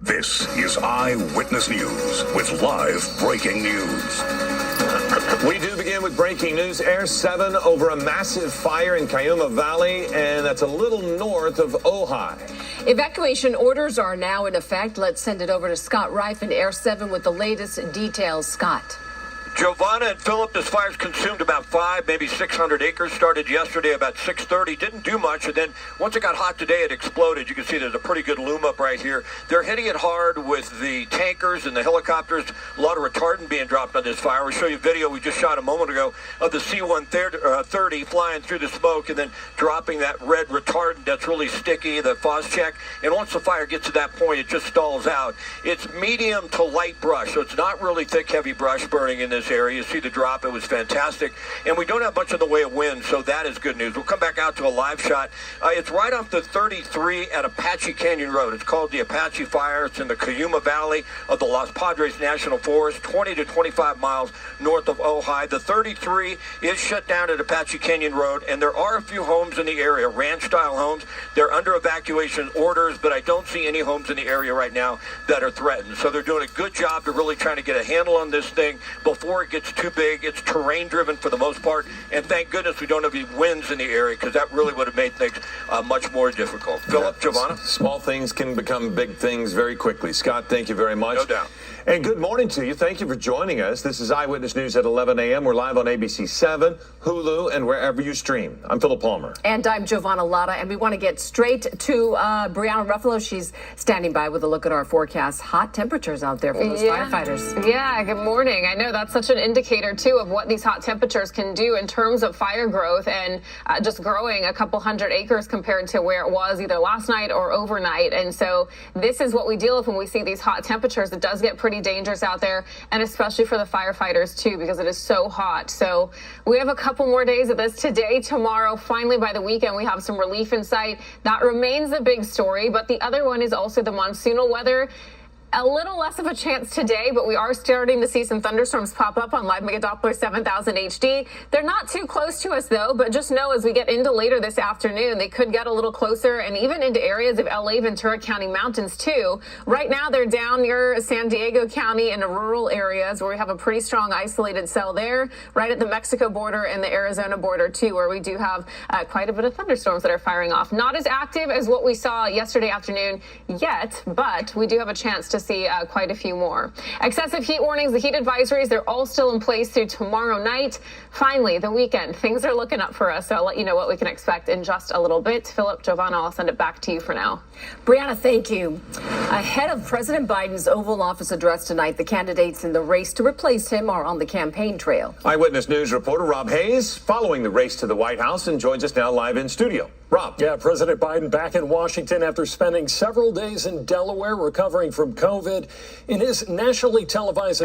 This is Eyewitness News with live breaking news. We do begin with breaking news. Air 7 over a massive fire in Cayuma Valley, and that's a little north of Ojai. Evacuation orders are now in effect. Let's send it over to Scott Reif in Air 7 with the latest details. Scott. Giovanna and Philip, this fire's consumed about 500, maybe 600 acres. Started yesterday about 6:30. Didn't do much, and then once it got hot today, it exploded. You can see there's a pretty good loom up right here. They're hitting it hard with the tankers and the helicopters. A lot of retardant being dropped on this fire. We'll show you a video we just shot a moment ago of the C-130 flying through the smoke and then dropping that red retardant that's really sticky, the Phos-Chek. And once the fire gets to that point, it just stalls out. It's medium to light brush, so it's not really thick, heavy brush burning in this area. You see the drop. It was fantastic. And we don't have much in the way of wind, so that is good news. We'll come back out to a live shot. It's right off the 33 at Apache Canyon Road. It's called the Apache Fire. It's in the Cayuma Valley of the Los Padres National Forest, 20 to 25 miles north of Ojai. The 33 is shut down at Apache Canyon Road, and there are a few homes in the area, ranch-style homes. They're under evacuation orders, but I don't see any homes in the area right now that are threatened. So they're doing a good job to really trying to get a handle on this thing before it gets too big. It's terrain driven for the most part, and thank goodness we don't have any winds in the area, because that really would have made things much more difficult. Philip, Giovanna? Small things can become big things very quickly. Scott, thank you very much. No doubt. And good morning to you. Thank you for joining us. This is Eyewitness News at 11 a.m. We're live on ABC 7, Hulu, and wherever you stream. I'm Philip Palmer. And I'm Giovanna Latta, and we want to get straight to Brianna Ruffalo. She's standing by with a look at our forecast. Hot temperatures out there for those firefighters. Yeah, good morning. I know that's such an indicator, too, of what these hot temperatures can do in terms of fire growth and just growing a couple hundred acres compared to where it was either last night or overnight. And so this is what we deal with when we see these hot temperatures. It does get pretty dangerous out there, and especially for the firefighters, too, because it is so hot. So we have a couple more days of this today, tomorrow. Finally, by the weekend, we have some relief in sight. That remains the big story, but the other one is also the monsoonal weather. A little less of a chance today, but we are starting to see some thunderstorms pop up on Live Mega Doppler 7000 HD. They're not too close to us, though, but just know as we get into later this afternoon, they could get a little closer and even into areas of LA, Ventura County mountains, too. Right now, they're down near San Diego County in the rural areas where we have a pretty strong isolated cell there, right at the Mexico border and the Arizona border, too, where we do have quite a bit of thunderstorms that are firing off. Not as active as what we saw yesterday afternoon yet, but we do have a chance to see quite a few more. Excessive heat warnings, the heat advisories, they're all still in place through tomorrow night. Finally, the weekend, things are looking up for us, so I'll let you know what we can expect in just a little bit. Philip, Giovanna, I'll send it back to you for now. Brianna, thank you. Ahead of President Biden's Oval Office address tonight, the candidates in the race to replace him are on the campaign trail. Eyewitness News reporter Rob Hayes following the race to the White House and joins us now live in studio. Rob. Yeah, President Biden back in Washington after spending several days in Delaware recovering from COVID. In his nationally televised